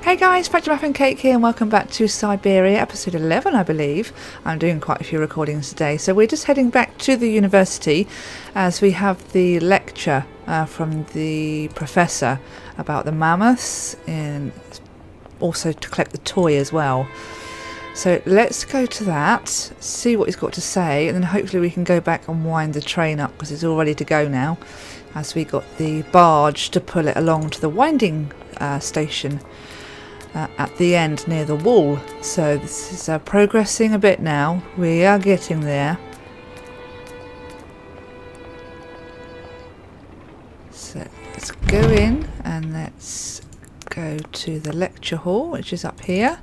Hey guys, Fracture Muffin Cake here and welcome back to Syberia, episode 11 I believe. I'm doing quite a few recordings today, so we're just heading back to the university as we have the lecture from the professor about the mammoths and also to collect the toy as well. So let's go to that, see what he's got to say, and then hopefully we can go back and wind the train up because it's all ready to go now, as we got the barge to pull it along to the winding station at the end near the wall. So this is progressing a bit now. We are getting there. So let's go in and let's go to the lecture hall, which is up here.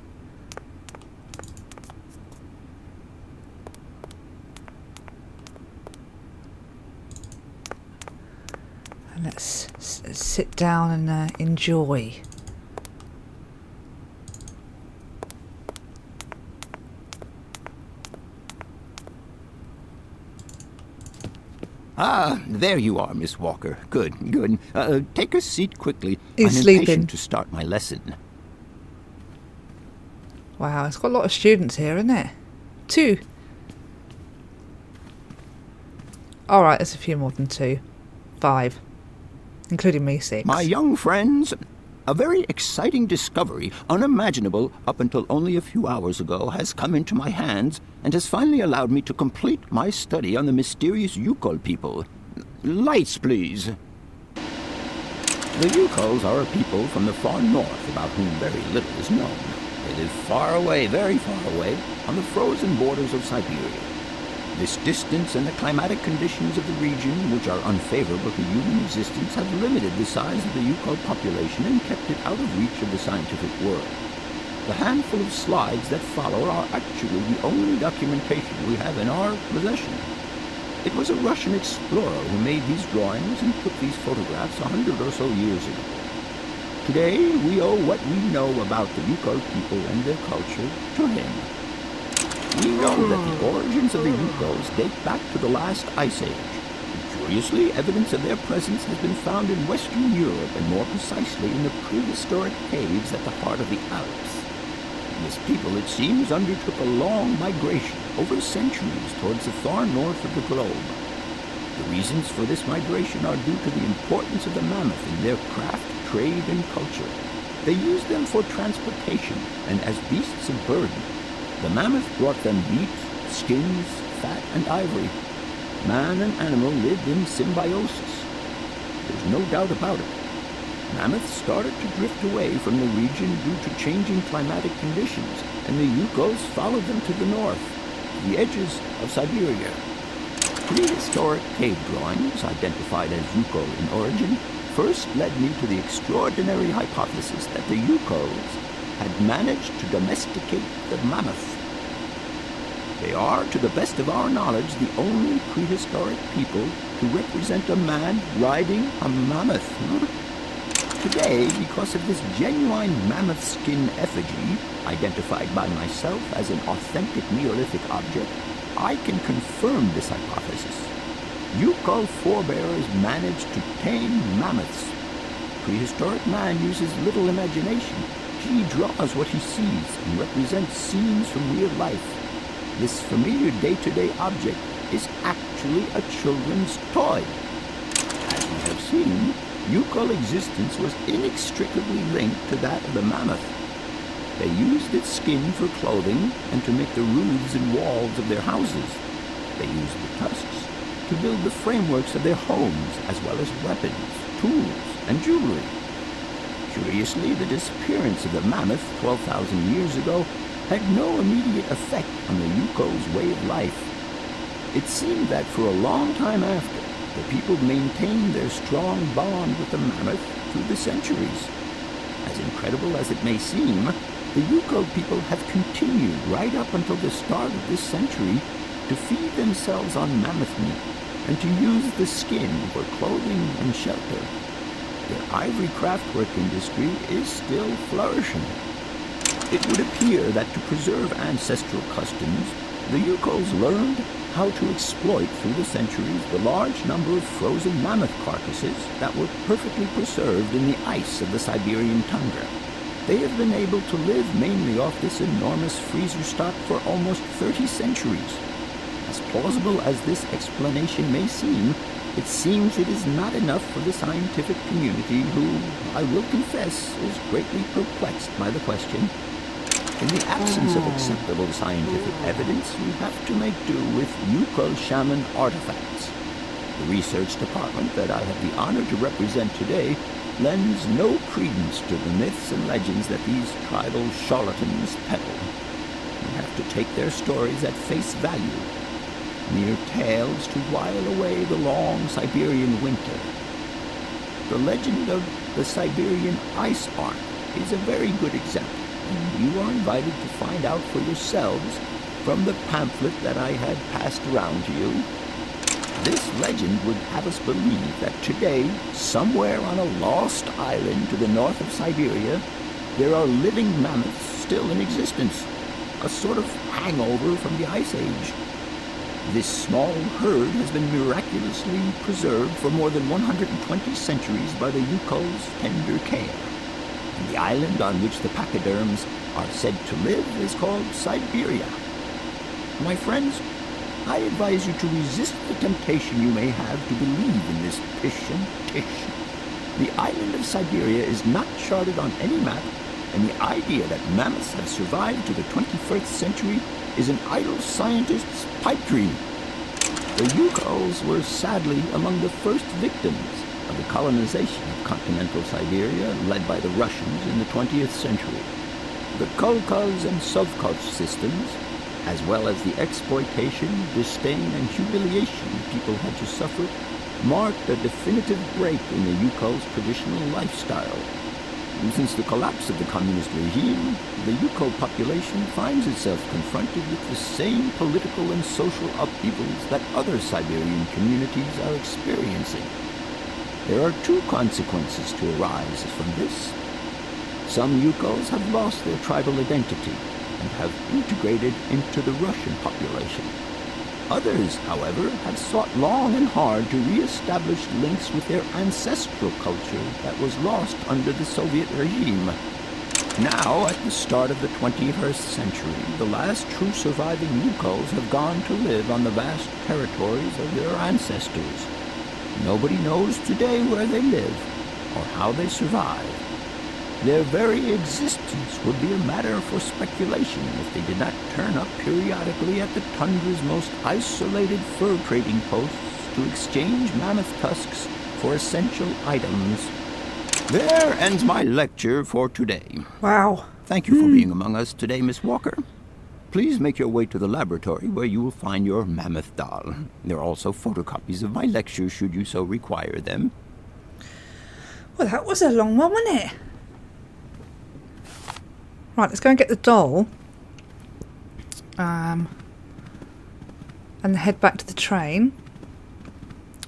And let's sit down and enjoy. Ah, there you are, Miss Walker. Good, good. Take a seat quickly. He's I'm sleeping. impatient to start my lesson. Wow, it's got a lot of students here, isn't it? 2. Alright, there's a few more than 2. 5. Including me, 6. My young friends, a very exciting discovery, unimaginable up until only a few hours ago, has come into my hands and has finally allowed me to complete my study on the mysterious Yukol people. Lights, please. The Yukols are a people from the far north about whom very little is known. They live far away, very far away, on the frozen borders of Syberia. This distance and the climatic conditions of the region, which are unfavorable to human existence, have limited the size of the Yukol population and kept it out of reach of the scientific world. The handful of slides that follow are actually the only documentation we have in our possession. It was a Russian explorer who made these drawings and took these photographs 100 or so years ago. Today, we owe what we know about the Yukol people and their culture to him. We know that the origins of the Yukols date back to the last ice age. Curiously, evidence of their presence has been found in Western Europe, and more precisely in the prehistoric caves at the heart of the Alps. This people, it seems, undertook a long migration over centuries towards the far north of the globe. The reasons for this migration are due to the importance of the mammoth in their craft, trade, and culture. They used them for transportation and as beasts of burden. The mammoth brought them meat, skins, fat, and ivory. Man and animal lived in symbiosis. There's no doubt about it. Mammoths started to drift away from the region due to changing climatic conditions, and the Yukols followed them to the north, to the edges of Syberia. Prehistoric cave drawings, identified as Yukol in origin, first led me to the extraordinary hypothesis that the Yukols had managed to domesticate the mammoth. They are, to the best of our knowledge, the only prehistoric people to represent a man riding a mammoth. Today, because of this genuine mammoth skin effigy, identified by myself as an authentic Neolithic object, I can confirm this hypothesis. Yukol forebears managed to tame mammoths. Prehistoric man uses little imagination. He draws what he sees and represents scenes from real life. This familiar day-to-day object is actually a children's toy. As we have seen, Yukol existence was inextricably linked to that of the mammoth. They used its skin for clothing and to make the roofs and walls of their houses. They used the tusks to build the frameworks of their homes, as well as weapons, tools, and jewelry. Curiously, the disappearance of the mammoth 12,000 years ago had no immediate effect on the Yukol's way of life. It seemed that for a long time after, the people maintained their strong bond with the mammoth through the centuries. As incredible as it may seem, the Yukol people have continued right up until the start of this century to feed themselves on mammoth meat and to use the skin for clothing and shelter. Their ivory craftwork industry is still flourishing. It would appear that to preserve ancestral customs, the Yukols learned how to exploit through the centuries the large number of frozen mammoth carcasses that were perfectly preserved in the ice of the Siberian tundra. They have been able to live mainly off this enormous freezer stock for almost 30 centuries. As plausible as this explanation may seem, it seems it is not enough for the scientific community who, I will confess, is greatly perplexed by the question. In the absence of acceptable scientific evidence, we have to make do with Yukon shaman artifacts. The research department that I have the honor to represent today lends no credence to the myths and legends that these tribal charlatans peddle. We have to take their stories at face value, mere tales to while away the long Siberian winter. The legend of the Siberian ice ark is a very good example, and you are invited to find out for yourselves from the pamphlet that I had passed around to you. This legend would have us believe that today, somewhere on a lost island to the north of Syberia, there are living mammoths still in existence, a sort of hangover from the Ice Age. This small herd has been miraculously preserved for more than 120 centuries by the Yukol's tender care. And the island on which the pachyderms are said to live is called Syberia. My friends, I advise you to resist the temptation you may have to believe in this pish and tish. The island of Syberia is not charted on any map, and the idea that mammoths have survived to the 21st century is an idle scientist's pipe dream. The Yukols were sadly among the first victims of the colonization of continental Siberia led by the Russians in the 20th century. The Kolkhoz and Sovkhoz systems, as well as the exploitation, disdain, and humiliation people had to suffer, marked a definitive break in the Yukol's traditional lifestyle. And since the collapse of the communist regime, the Yukol population finds itself confronted with the same political and social upheavals that other Siberian communities are experiencing. There are two consequences to arise from this. Some Yukols have lost their tribal identity and have integrated into the Russian population. Others, however, have sought long and hard to re-establish links with their ancestral culture that was lost under the Soviet regime. Now, at the start of the 21st century, the last true surviving Yukols have gone to live on the vast territories of their ancestors. Nobody knows today where they live or how they survived. Their very existence would be a matter for speculation if they did not turn up periodically at the tundra's most isolated fur trading posts to exchange mammoth tusks for essential items. There ends my lecture for today. Wow. Thank you for being among us today, Miss Walker. Please make your way to the laboratory where you will find your mammoth doll. There are also photocopies of my lectures should you so require them. Well, that was a long one, wasn't it? Right, let's go and get the doll. And head back to the train.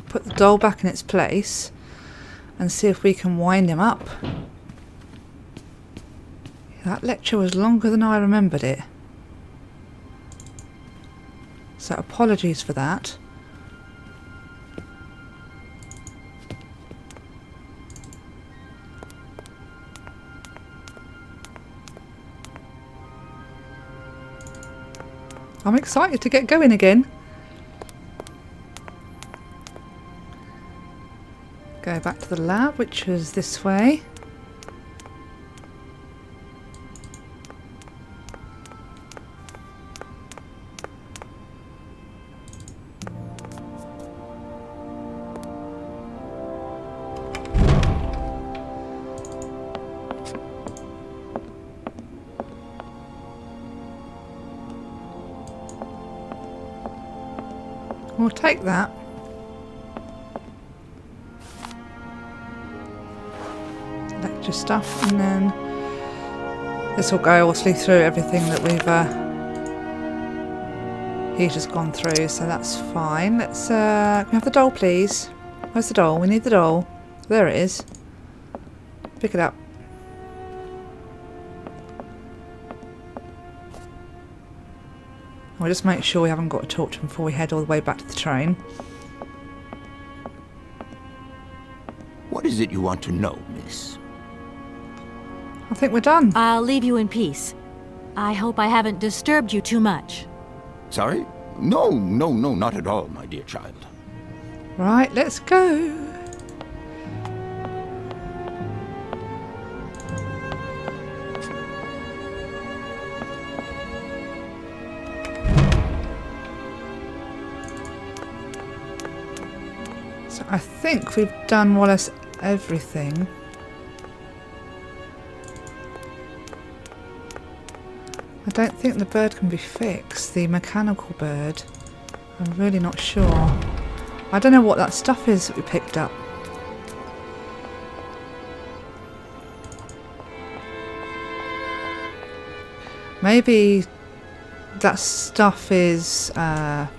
Put the doll back in its place. And see if we can wind him up. That lecture was longer than I remembered it. So apologies for that. I'm excited to get going again. Go back to the lab, which is this way. We'll take that. Lecture stuff, and then this will go obviously through everything that he's just gone through, so that's fine. Let's can we have the doll, please? Where's the doll? We need the doll. There it is. Pick it up. We'll just make sure we haven't got to talk to him before we head all the way back to the train. What is it you want to know, miss? I think we're done. I'll leave you in peace. I hope I haven't disturbed you too much. Sorry? No, not at all, my dear child. Right, let's go. So I think we've done more or less everything. I don't think the bird can be fixed, the mechanical bird. I'm really not sure. I don't know what that stuff is that we picked up. Maybe that stuff is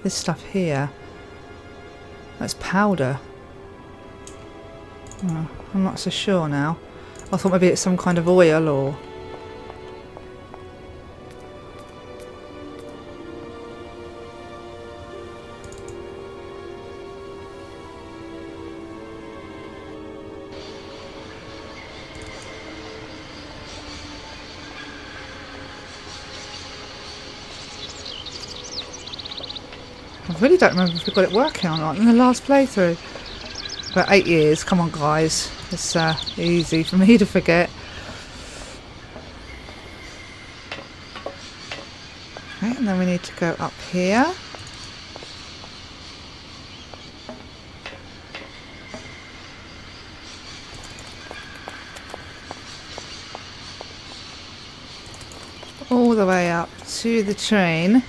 this stuff here. That's powder. Oh, I'm not so sure now. I thought maybe it's some kind of oil or... I really don't remember if we got it working or not in the last playthrough. But 8 years, come on guys. It's easy for me to forget. Okay, and then we need to go up here. All the way up to the train.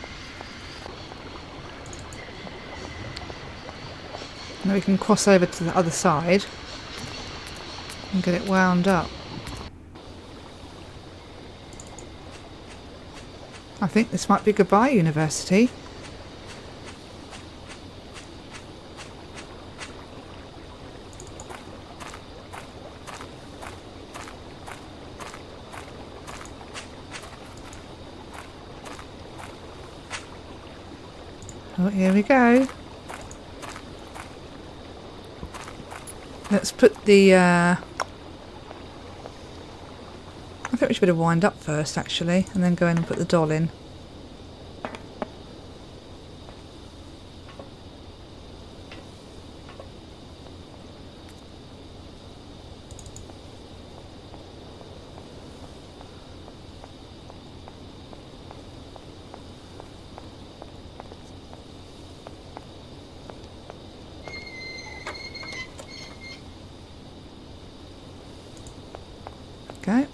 And we can cross over to the other side and get it wound up. I think this might be goodbye, University. Oh, here we go. Let's put the... I think we should better wind up first, actually, and then go in and put the doll in. Okay.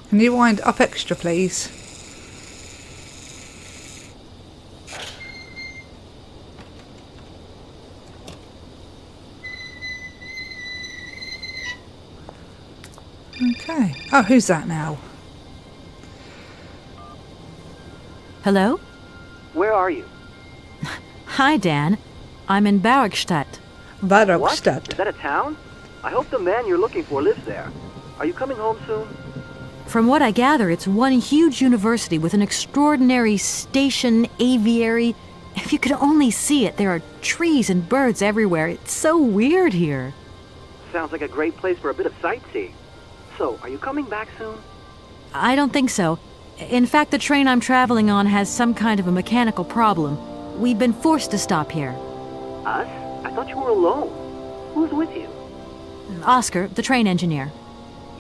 Can you wind up extra, please? Okay. Oh, who's that now? Hello? Where are you? Hi, Dan. I'm in Barrackstadt. What? Barrackstadt. Is that a town? I hope the man you're looking for lives there. Are you coming home soon? From what I gather, it's one huge university with an extraordinary station, aviary. If you could only see it, there are trees and birds everywhere. It's so weird here. Sounds like a great place for a bit of sightseeing. So, are you coming back soon? I don't think so. In fact, the train I'm traveling on has some kind of a mechanical problem. We've been forced to stop here. Us? I thought you were alone. Who's with you? Oscar, the train engineer.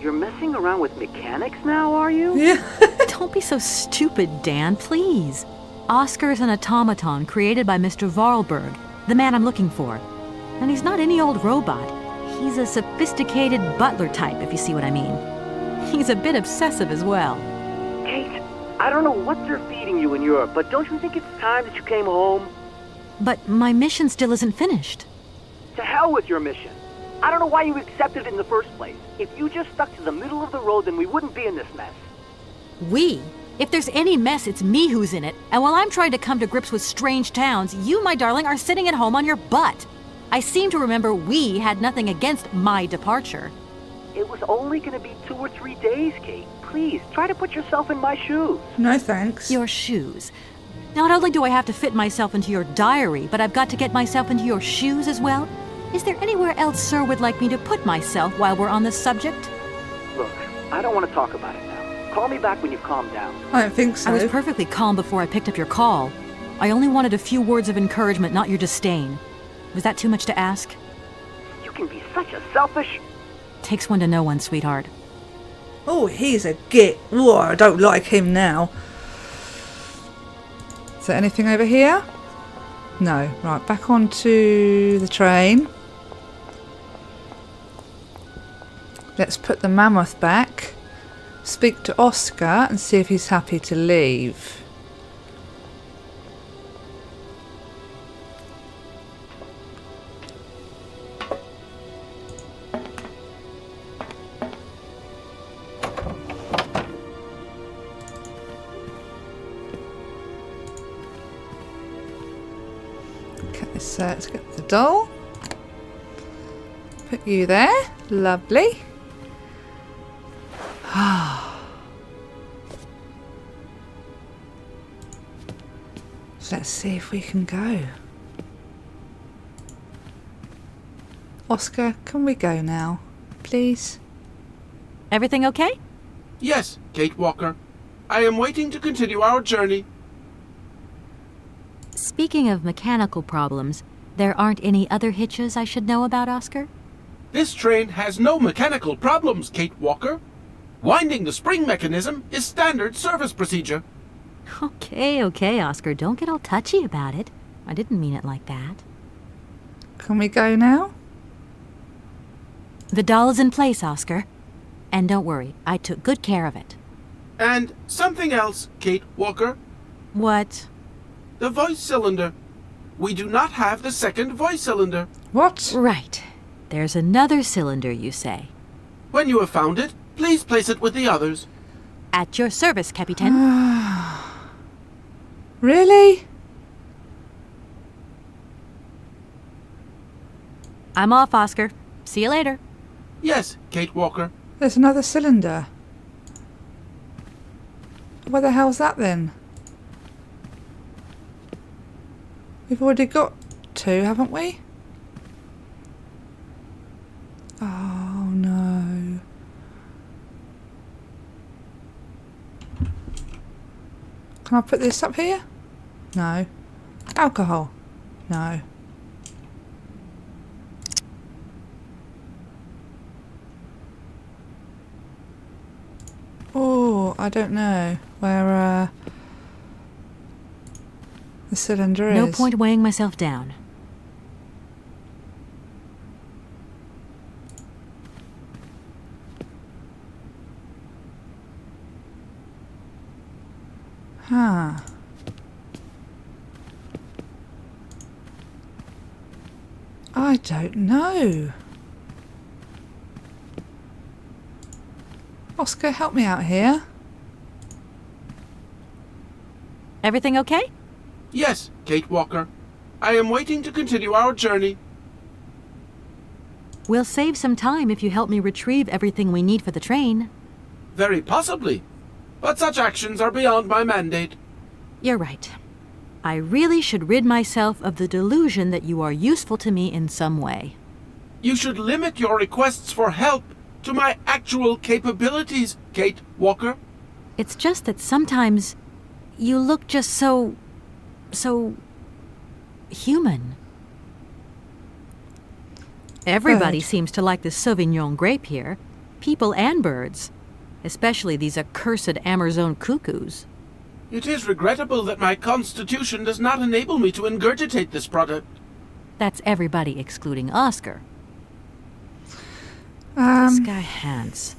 You're messing around with mechanics now, are you? Yeah. Don't be so stupid, Dan, please. Oscar is an automaton created by Mr. Varlberg, the man I'm looking for. And he's not any old robot. He's a sophisticated butler type, if you see what I mean. He's a bit obsessive as well. Kate, I don't know what they're feeding you in Europe, but don't you think it's time that you came home? But my mission still isn't finished. To hell with your mission. I don't know why you accepted it in the first place. If you just stuck to the middle of the road, then we wouldn't be in this mess. We? If there's any mess, it's me who's in it. And while I'm trying to come to grips with strange towns, you, my darling, are sitting at home on your butt. I seem to remember we had nothing against my departure. It was only going to be 2 or 3 days, Kate. Please, try to put yourself in my shoes. No thanks. Your shoes. Not only do I have to fit myself into your diary, but I've got to get myself into your shoes as well? Is there anywhere else Sir would like me to put myself while we're on this subject? Look, I don't want to talk about it now. Call me back when you've calmed down. I don't think so. I was perfectly calm before I picked up your call. I only wanted a few words of encouragement, not your disdain. Was that too much to ask? You can be such a selfish... Takes one to know one, sweetheart. Oh, he's a git. Whoa, I don't like him now. Is there anything over here? No. Right, back onto the train. Let's put the mammoth back. Speak to Oscar and see if he's happy to leave. Let's get the doll. Put you there. Lovely. Let's see if we can go. Oscar, can we go now? Please? Everything okay? Yes, Kate Walker. I am waiting to continue our journey. Speaking of mechanical problems, there aren't any other hitches I should know about, Oscar? This train has no mechanical problems, Kate Walker. Winding the spring mechanism is standard service procedure. Okay, Oscar. Don't get all touchy about it. I didn't mean it like that. Can we go now? The doll is in place, Oscar. And don't worry, I took good care of it. And something else, Kate Walker. What? The voice cylinder. We do not have the second voice cylinder. What? Right. There's another cylinder, you say. When you have found it, please place it with the others. At your service, Captain. Really? I'm off, Oscar. See you later. Yes, Kate Walker. There's another cylinder. Where the hell's that then? We've already got two, haven't we? Oh no. Can I put this up here? No. Alcohol? No. Oh, I don't know where the cylinder is. No point weighing myself down. Huh. I don't know. Oscar, help me out here. Everything okay? Yes, Kate Walker. I am waiting to continue our journey. We'll save some time if you help me retrieve everything we need for the train. Very possibly. But such actions are beyond my mandate. You're right. I really should rid myself of the delusion that you are useful to me in some way. You should limit your requests for help to my actual capabilities, Kate Walker. It's just that sometimes you look just so human. Everybody Bird. seems to like the Sauvignon grape here. People and birds. Especially these accursed Amazon cuckoos. It is regrettable that my constitution does not enable me to ingurgitate this product. That's everybody excluding Oscar. This guy Hans.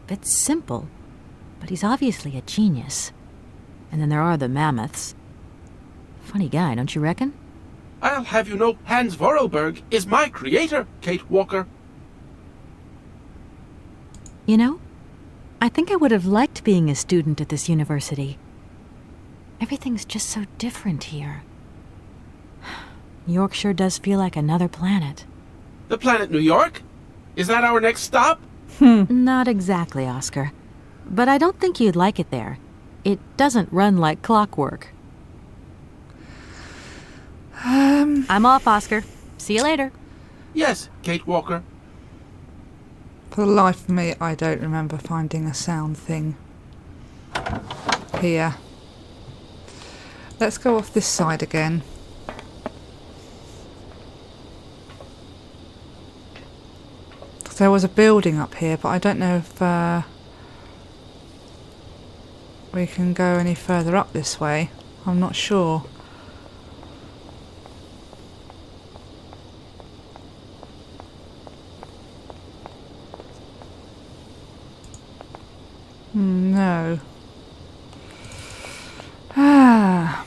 Bit simple, but he's obviously a genius. And then there are the mammoths. Funny guy, don't you reckon? I'll have you know Hans Vorarlberg is my creator, Kate Walker. You know, I think I would have liked being a student at this university. Everything's just so different here. New York sure does feel like another planet. The planet New York? Is that our next stop? Not exactly, Oscar. But I don't think you'd like it there. It doesn't run like clockwork. I'm off, Oscar. See you later. Yes, Kate Walker. For the life of me, I don't remember finding a sound thing here. Let's go off this side again. There was a building up here, but I don't know if we can go any further up this way. I'm not sure. No. Ah.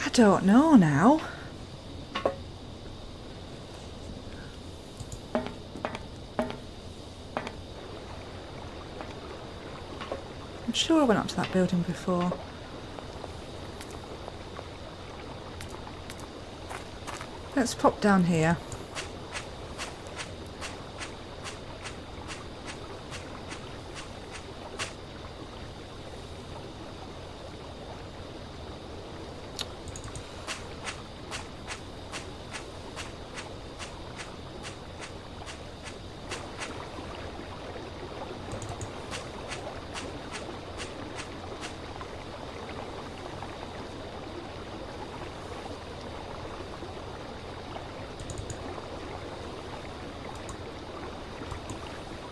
I don't know now. I'm sure I went up to that building before. Let's pop down here.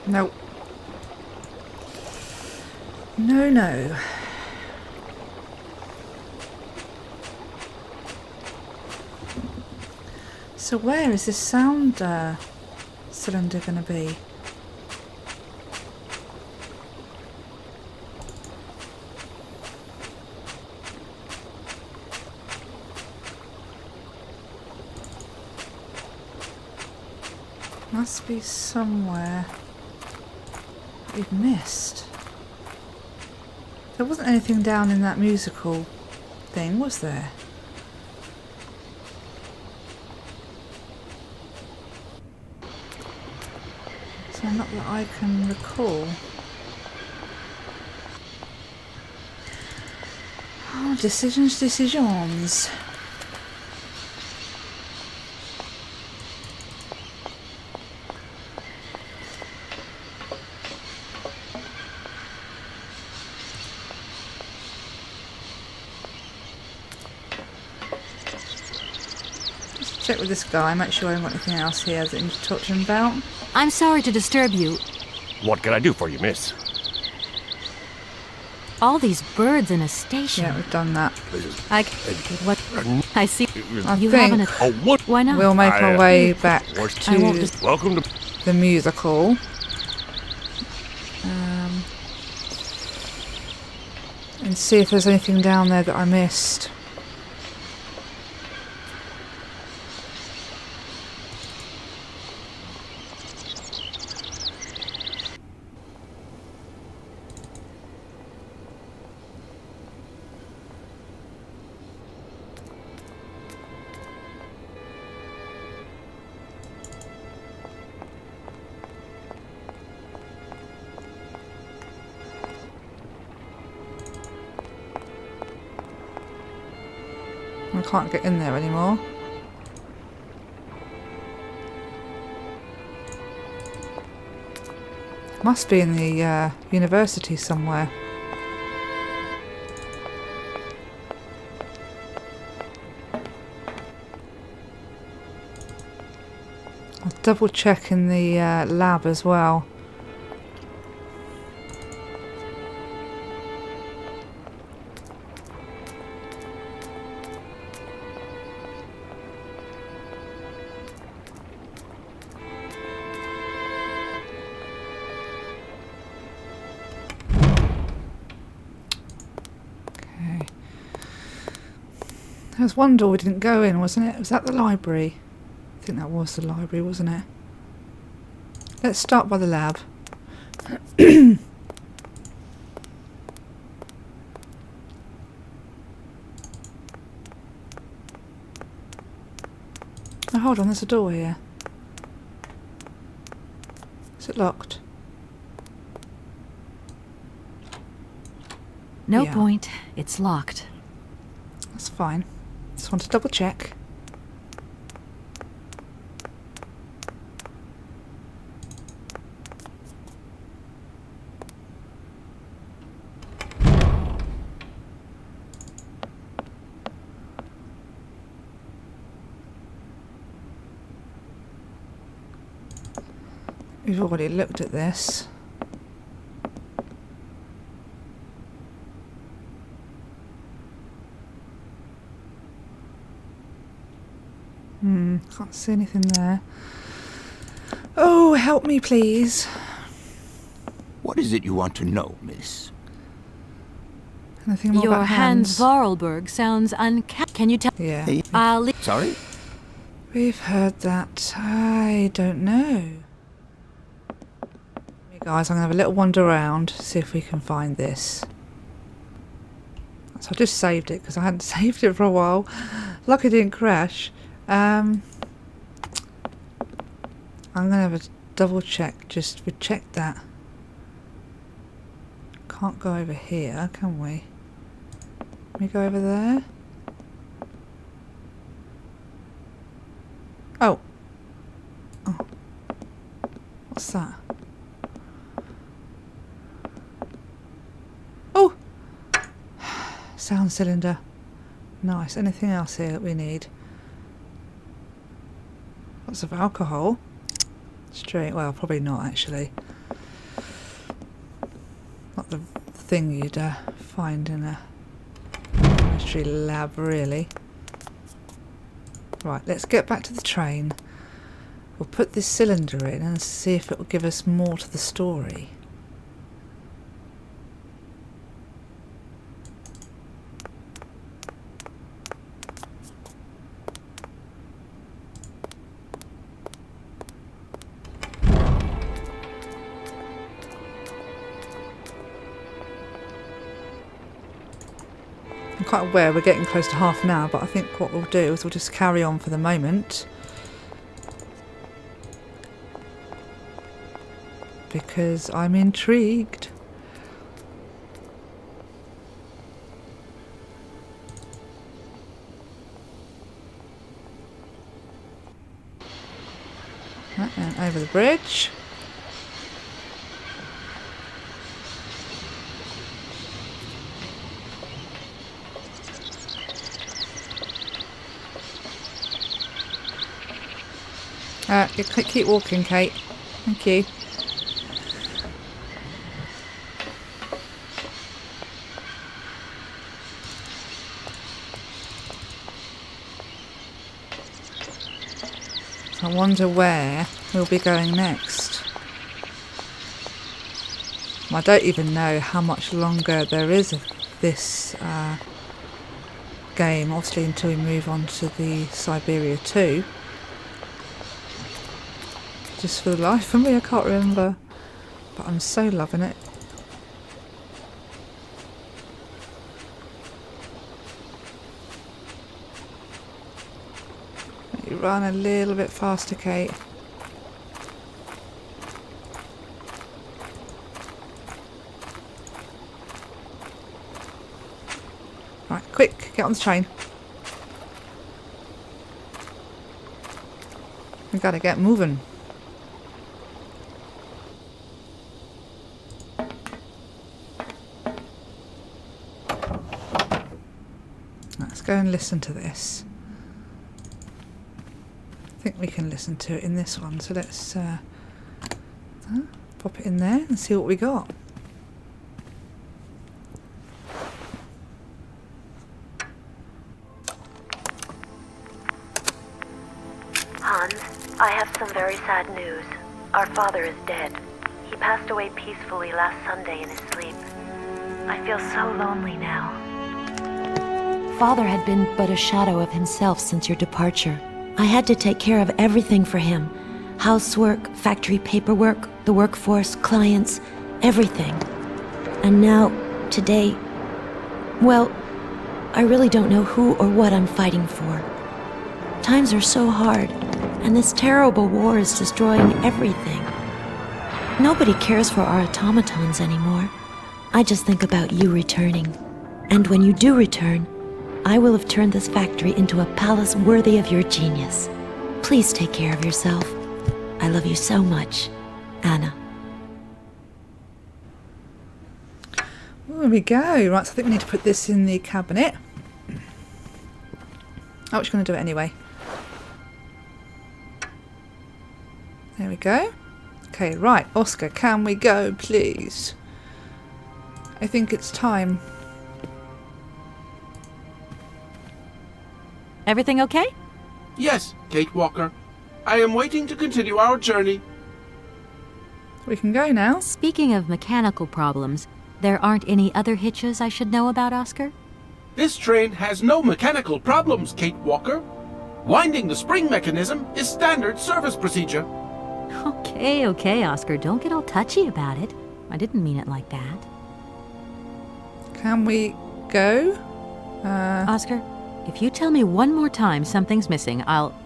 Nope. No, no. So where is this sound cylinder going to be? Must be somewhere we've missed. There wasn't anything down in that musical thing, was there? So not that I can recall. Oh, decisions. Check with this guy, make sure I haven't got anything else here that I need to talk to him about. I'm sorry to disturb you. What can I do for you, miss? All these birds in a station. Yeah, we've done that. What? I see. I You think haven't. Oh, what? Why not? we'll make our way back I won't to just. Welcome to... the musical. And see if there's anything down there that I missed. I can't get in there anymore. Must be in the university somewhere. I'll double check in the lab as well. There was one door we didn't go in, wasn't it? Was that the library? I think that was the library, wasn't it? Let's start by the lab. Oh, hold on, there's a door here. Is it locked? No we are. point. It's locked. That's fine. Just want to double check. We've already looked at this. Can't see anything there. Oh, help me, please. What is it you want to know, miss? Anything more Your about Hans hands? Vorarlberg sounds Can you tell? Yeah. Hey, I'll leave. sorry? We've heard that. I don't know. Hey guys, I'm going to have a little wander around, see if we can find this. So I just saved it because I hadn't saved it for a while. Lucky it didn't crash. I'm going to have a double check, just to check that. Can't go over here, can we? Can we go over there? Oh. Oh. What's that? Oh! Sound cylinder. Nice. Anything else here that we need? Lots of alcohol. Straight. Well, probably not actually. Not the thing you'd find in a chemistry lab, really. Right, let's get back to the train. We'll put this cylinder in and see if it will give us more to the story. I'm quite aware we're getting close to half an hour, but I think what we'll do is we'll just carry on for the moment. Because I'm intrigued. Right, and over the bridge. You keep walking, Kate. Thank you. So I wonder where we'll be going next. I don't even know how much longer there is of this game, obviously until we move on to the Syberia 2. Just for the life of me, I can't remember. But I'm so loving it. You run a little bit faster, Kate. Right, quick, get on the train. We gotta get moving. Let's go and listen to this. I think we can listen to it in this one, so let's pop it in there and see what we got. Hans, I have some very sad news. Our father is dead. He passed away peacefully last Sunday in his sleep. I feel so lonely now. Father had been but a shadow of himself since your departure. I had to take care of everything for him. Housework, factory paperwork, the workforce, clients, everything. And now, today, well, I really don't know who or what I'm fighting for. Times are so hard, and this terrible war is destroying everything. Nobody cares for our automatons anymore. I just think about you returning. And when you do return, I will have turned this factory into a palace worthy of your genius. Please take care of yourself. I love you so much, Anna. There we go. Right, so I think we need to put this in the cabinet. Oh, she's going to do it anyway. There we go. Okay, right. Oscar, can we go, please? I think it's time. Everything okay? Yes, Kate Walker. I am waiting to continue our journey. We can go now. Speaking of mechanical problems, there aren't any other hitches I should know about, Oscar? This train has no mechanical problems, Kate Walker. Winding the spring mechanism is standard service procedure. Okay, Oscar. Don't get all touchy about it. I didn't mean it like that. Can we go? Oscar, if you tell me one more time something's missing, I'll...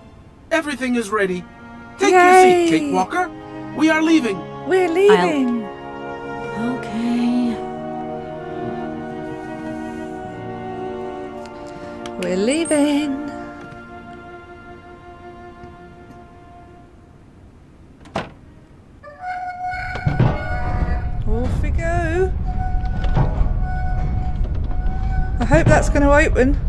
Everything is ready. Take Yay! your seat, Kate Walker. We are leaving. We're leaving. Okay. We're leaving. Off we go. I hope that's going to open.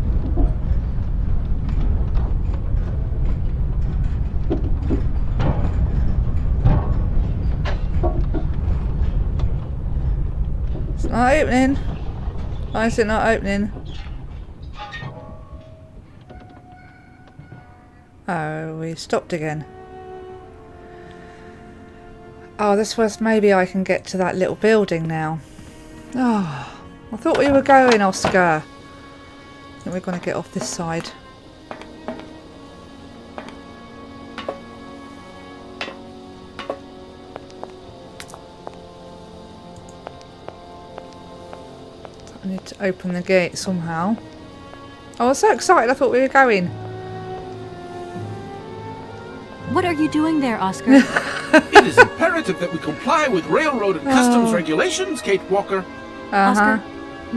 It's not opening. Why is it not opening? Oh, we stopped again. Oh, this was maybe I can get to that little building now. Oh, I thought we were going, Oscar. I think we're going to get off this side. I need to open the gate somehow. Oh, I was so excited, I thought we were going. What are you doing there, Oscar? It is imperative that we comply with railroad and customs regulations, Kate Walker. Oscar,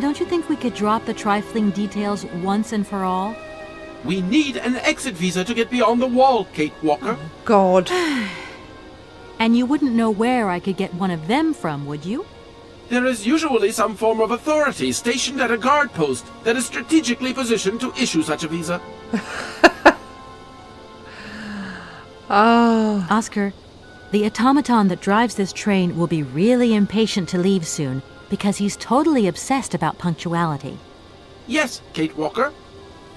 don't you think we could drop the trifling details once and for all? We need an exit visa to get beyond the wall, Kate Walker. God. And you wouldn't know where I could get one of them from, would you? There is usually some form of authority stationed at a guard post that is strategically positioned to issue such a visa. Oh. Oscar, the automaton that drives this train will be really impatient to leave soon because he's totally obsessed about punctuality. Yes, Kate Walker.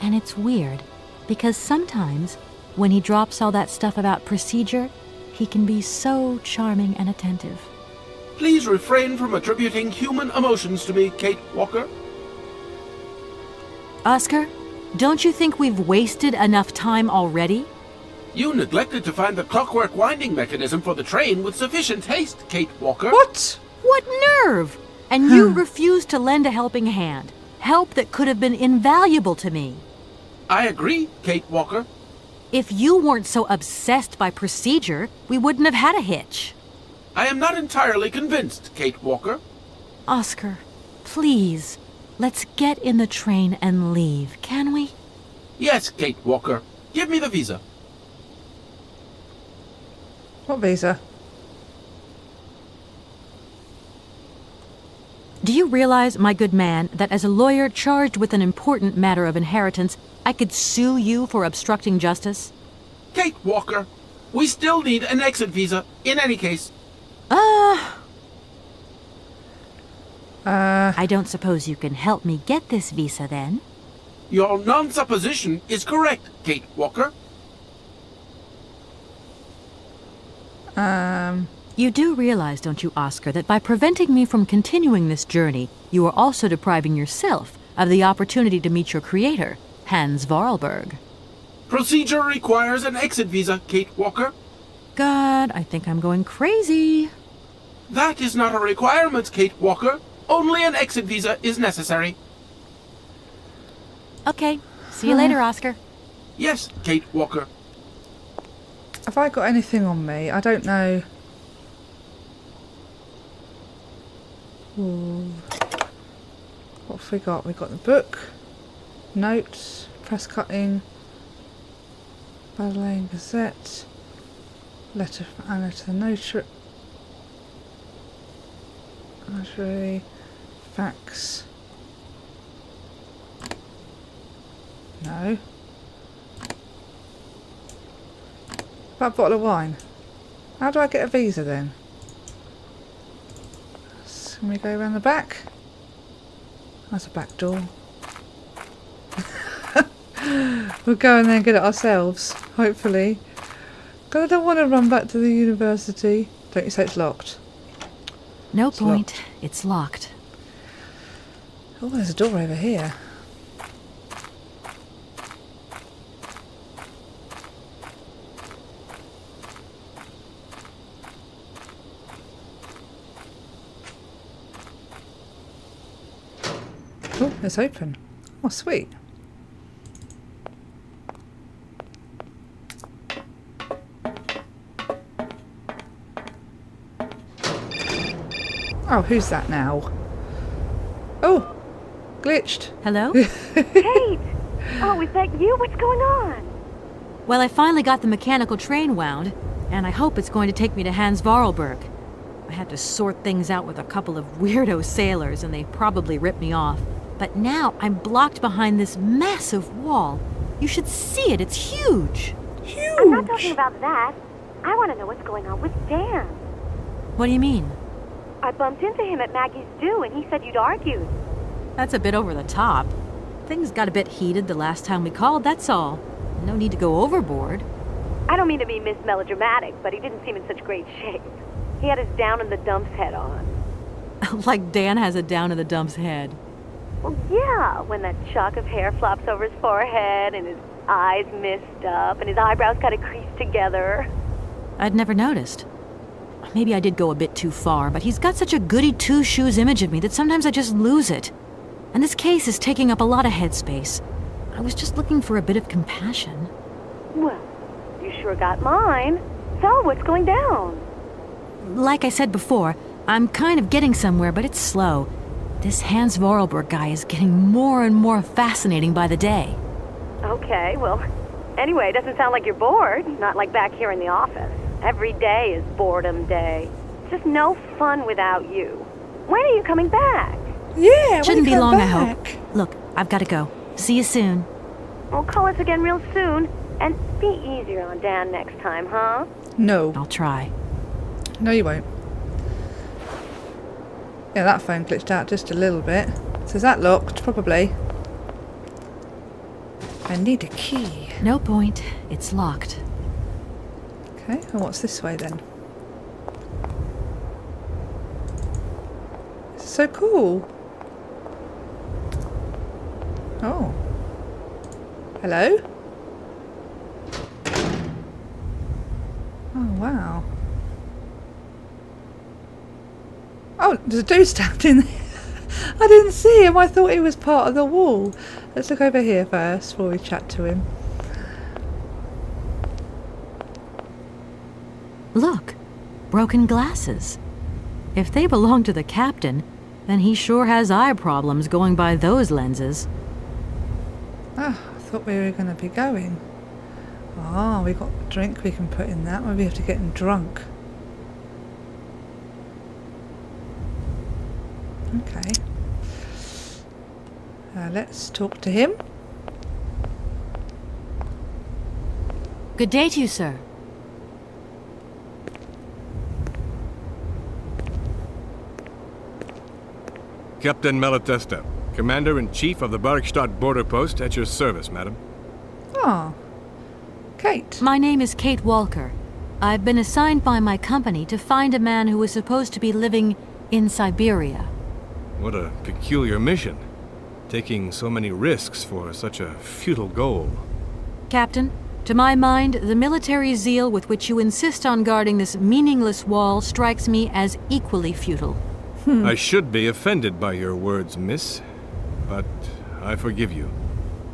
And it's weird because sometimes when he drops all that stuff about procedure, he can be so charming and attentive. Please refrain from attributing human emotions to me, Kate Walker. Oscar, don't you think we've wasted enough time already? You neglected to find the clockwork winding mechanism for the train with sufficient haste, Kate Walker. What? What nerve! And you refused to lend a helping hand. Help that could have been invaluable to me. I agree, Kate Walker. If you weren't so obsessed by procedure, we wouldn't have had a hitch. I am not entirely convinced, Kate Walker. Oscar, please, let's get in the train and leave, can we? Yes, Kate Walker. Give me the visa. What visa? Do you realize, my good man, that as a lawyer charged with an important matter of inheritance, I could sue you for obstructing justice? Kate Walker, we still need an exit visa, in any case. I don't suppose you can help me get this visa, then? Your non-supposition is correct, Kate Walker. You do realize, don't you, Oscar, that by preventing me from continuing this journey, you are also depriving yourself of the opportunity to meet your creator, Hans Vorarlberg. Procedure requires an exit visa, Kate Walker. God, I think I'm going crazy. That is not a requirement, Kate Walker. Only an exit visa is necessary. Okay, see you later, Oscar. Yes, Kate Walker. Have I got anything on me? I don't know. Ooh. What have we got? We've got the book, notes, press cutting, Badleian Gazette, letter from Anna to the notary, fax. No. About a bottle of wine. How do I get a visa then? Can we go around the back? That's a back door. We'll go in there and get it ourselves, hopefully. Because I don't want to run back to the university. Don't you say it's locked? No It's point. locked. It's locked. Oh, there's a door over here. Oh, it's open. Oh, sweet. Oh, who's that now? Oh, glitched. Hello? Kate! Oh, is that you? What's going on? Well, I finally got the mechanical train wound, and I hope it's going to take me to Hans Vorarlberg. I had to sort things out with a couple of weirdo sailors, and they probably ripped me off. But now I'm blocked behind this massive wall. You should see it. It's huge. Huge. I'm not talking about that. I want to know what's going on with Dan. What do you mean? I bumped into him at Maggie's do, and he said you'd argued. That's a bit over the top. Things got a bit heated the last time we called, that's all. No need to go overboard. I don't mean to be Miss Melodramatic, but he didn't seem in such great shape. He had his down-in-the-dumps head on. Like Dan has a down-in-the-dumps head. Well, yeah, when that shock of hair flops over his forehead, and his eyes mist up, and his eyebrows kind of creased together. I'd never noticed. Maybe I did go a bit too far, but he's got such a goody two-shoes image of me that sometimes I just lose it. And this case is taking up a lot of headspace. I was just looking for a bit of compassion. Well, you sure got mine. So, what's going down? Like I said before, I'm kind of getting somewhere, but it's slow. This Hans Vorarlberg guy is getting more and more fascinating by the day. Okay, well, anyway, it doesn't sound like you're bored. Not like back here in the office. Every day is boredom day. Just no fun without you. When are you coming back? Yeah, Shouldn't be long, I hope. back. Look, I've got to go. See you soon. Well, call us again real soon. And be easier on Dan next time, huh? No. I'll try. No, you won't. Yeah, that phone glitched out just a little bit. So is that locked? Probably. I need a key. No point. It's locked. Okay, and what's this way then? This is so cool. Oh. Hello? Oh, wow. Oh, there's a dude standing there. I didn't see him. I thought he was part of the wall. Let's look over here first before we chat to him. Look, broken glasses. If they belong to the captain, then he sure has eye problems going by those lenses. Oh, I thought we were going to be going. Oh, we got a drink we can put in that. Maybe we have to get him drunk. Okay. Let's talk to him. Good day to you, sir. Captain Malatesta, Commander-in-Chief of the Bergstadt border post, at your service, madam. Oh, Kate. My name is Kate Walker. I've been assigned by my company to find a man who is supposed to be living in Syberia. What a peculiar mission. Taking so many risks for such a futile goal. Captain, to my mind, the military zeal with which you insist on guarding this meaningless wall strikes me as equally futile. I should be offended by your words, miss, but I forgive you,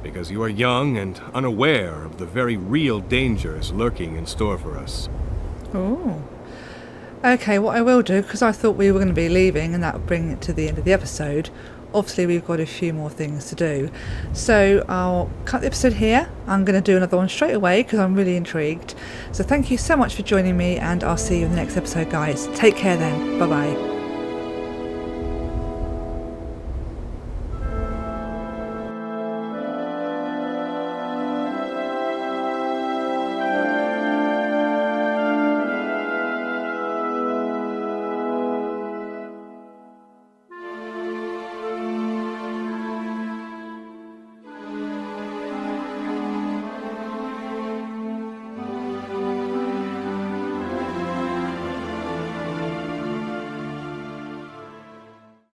because you are young and unaware of the very real dangers lurking in store for us. Oh. Okay, what I will do, because I thought we were going to be leaving and that would bring it to the end of the episode, obviously we've got a few more things to do. So I'll cut the episode here. I'm going to do another one straight away because I'm really intrigued. So thank you so much for joining me, and I'll see you in the next episode, guys. Take care then. Bye bye.